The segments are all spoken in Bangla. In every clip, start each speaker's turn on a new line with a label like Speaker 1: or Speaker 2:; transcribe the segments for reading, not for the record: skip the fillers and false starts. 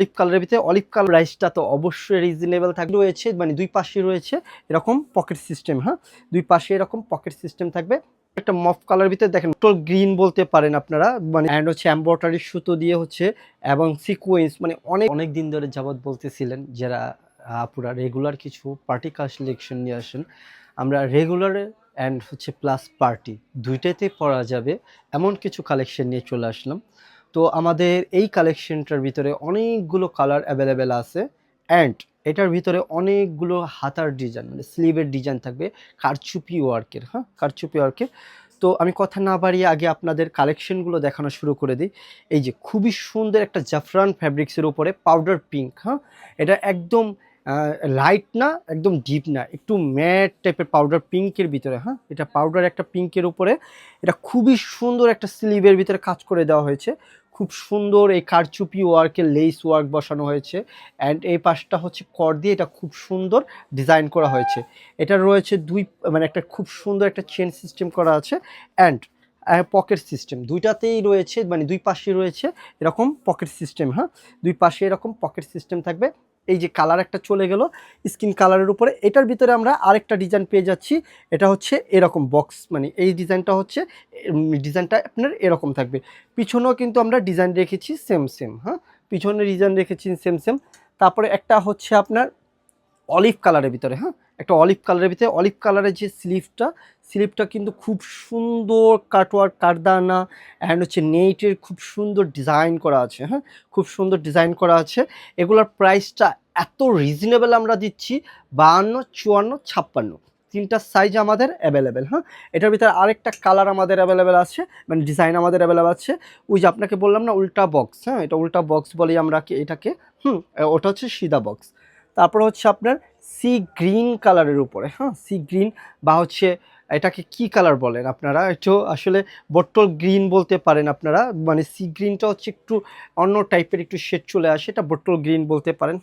Speaker 1: অলিভ কালারের ভিতরে অলিভ কালার প্রাইসটা তো অবশ্যই রিজনেবল থাকবে। রয়েছে মানে দুই পাশে রয়েছে এরকম পকেট সিস্টেম, হ্যাঁ দুই পাশে এরকম পকেট সিস্টেম থাকবে। একটা মফ কালার ভিতরে দেখেন টোটাল গ্রিন বলতে পারেন আপনারা, মানে অ্যান্ড হচ্ছে এমব্রয়ডারি সুতো দিয়ে হচ্ছে এবং সিকোয়েন্স, মানে অনেক দিন ধরে যাবত বলতেছিলেন যারা আপুরা রেগুলার কিছু পার্টি কালেকশন নিয়ে আসেন। আমরা রেগুলার অ্যান্ড হচ্ছে প্লাস পার্টি দুইটাতে পরা যাবে এমন কিছু কালেকশন নিয়ে চলে আসলাম। তো আমাদের এই কালেকশনটার ভিতরে অনেকগুলো কালার অ্যাভেলেবেল আছে অ্যান্ড এটার ভিতরে অনেকগুলো হাতার ডিজাইন, মানে স্লিভের ডিজাইন থাকবে কারচুপি ওয়ার্কের, হ্যাঁ কারচুপি ওয়ার্কের। তো আমি কথা না বাড়িয়ে আগে আপনাদের কালেকশনগুলো দেখানো শুরু করে দিই। এই যে খুবই সুন্দর একটা জাফরান ফ্যাব্রিক্সের উপরে পাউডার পিঙ্ক, হ্যাঁ এটা একদম লাইট না একদম ডিপ না, একটু ম্যাট টাইপের পাউডার পিঙ্কের ভিতরে, হ্যাঁ এটা পাউডার একটা পিঙ্কের উপরে এটা খুবই সুন্দর একটা স্লিভের ভিতরে কাজ করে দেওয়া হয়েছে। খুব সুন্দর এই কারচুপি ওয়ার্কের লেস ওয়ার্ক বসানো হয়েছে অ্যান্ড এই পাশটা হচ্ছে কর দিয়ে এটা খুব সুন্দর ডিজাইন করা হয়েছে। এটা রয়েছে দুই, মানে একটা খুব সুন্দর একটা চেন সিস্টেম করা আছে অ্যান্ড পকেট সিস্টেম দুইটাতেই রয়েছে, মানে দুই পাশে রয়েছে এরকম পকেট সিস্টেম, হ্যাঁ দুই পাশে এরকম পকেট সিস্টেম থাকবে। এই যে কালার একটা চলে গেল স্কিন কালারের উপরে, এটার ভিতরে আমরা আরেকটা ডিজাইন পেয়ে যাচ্ছি। এটা হচ্ছে এরকম বক্স, মানে এই ডিজাইনটা হচ্ছে ডিজাইনটা আপনার এরকম থাকবে। পিছনেও কিন্তু আমরা ডিজাইন রেখেছি সেম সেম, হ্যাঁ পিছনে ডিজাইন রেখেছি সেম সেম। তারপরে একটা হচ্ছে আপনার অলিভ কালারের ভিতরে, হ্যাঁ একটা অলিভ কালারের ভিতরে অলিভ কালারের যে স্লিভটা কিন্তু খুব সুন্দর কাটওয়ার্ক কারদানা অ্যান্ড হচ্ছে নেটের খুব সুন্দর ডিজাইন করা আছে, হ্যাঁ খুব সুন্দর ডিজাইন করা আছে। এগুলোর প্রাইসটা এত রিজনেবল আমরা দিচ্ছি 52, 54, 56 তিনটা সাইজ আমাদের অ্যাভেলেবেল, হ্যাঁ এটার ভিতরে আরেকটা কালার আমাদের অ্যাভেলেবেল আছে, মানে ডিজাইন আমাদের অ্যাভেলেবেল আছে। ওই যে আপনাকে বললাম না উল্টা বক্স, হ্যাঁ এটা উল্টা বক্স বলি আমরা এটাকে, ওটা হচ্ছে সিধা বক্স। তারপর হচ্ছে আপনার সি গ্রিন কালারের উপরে, হ্যাঁ সি গ্রিন বা হচ্ছে এটাকে কি কালার বলেন আপনারা, একটু আসলে বটল গ্রিন বলতে পারেন আপনারা, মানে সি গ্রিনটা হচ্ছে একটু অন্য টাইপের একটু শেড চলে আসে, এটা বটল গ্রিন বলতে পারেন,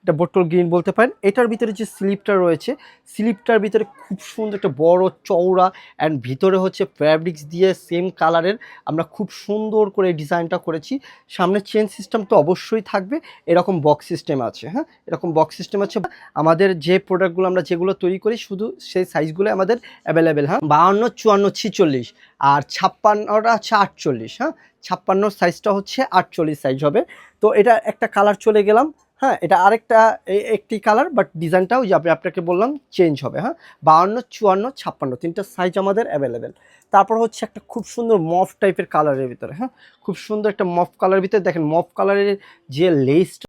Speaker 1: এটা বটল গ্রিন বলতে পারেন। এটার ভিতরে যে স্লিপটা রয়েছে স্লিপটার ভিতরে খুব সুন্দর একটা বড় চওড়া অ্যান্ড ভিতরে হচ্ছে ফ্যাব্রিক্স দিয়ে সেম কালারের আমরা খুব সুন্দর করে ডিজাইনটা করেছি। সামনে চেন সিস্টেম তো অবশ্যই থাকবে, এরকম বক্স সিস্টেম আছে, হ্যাঁ এরকম বক্স সিস্টেম আছে। আমাদের যে প্রোডাক্টগুলো আমরা যেগুলো তৈরি করি শুধু সেই সাইজগুলো আমাদের অ্যাভেলেবেল, হ্যাঁ 52, 54, 46 আর 56টা হচ্ছে 48, হ্যাঁ 56 সাইজটা হচ্ছে 48 সাইজ হবে। তো এটা একটা কালার চলে গেলাম, হ্যাঁ এটা আরেকটা একটি কালার বাট ডিজাইনটাও যে আপনাকে বললাম চেঞ্জ হবে, হ্যাঁ 52, 54, 56 তিনটা সাইজ আমাদের অ্যাভেলেবেল। তারপর হচ্ছে একটা খুব সুন্দর মফ টাইপের কালারের ভিতরে, হ্যাঁ খুব সুন্দর একটা মফ কালারের ভিতরে দেখেন মফ কালারের যে লেসটা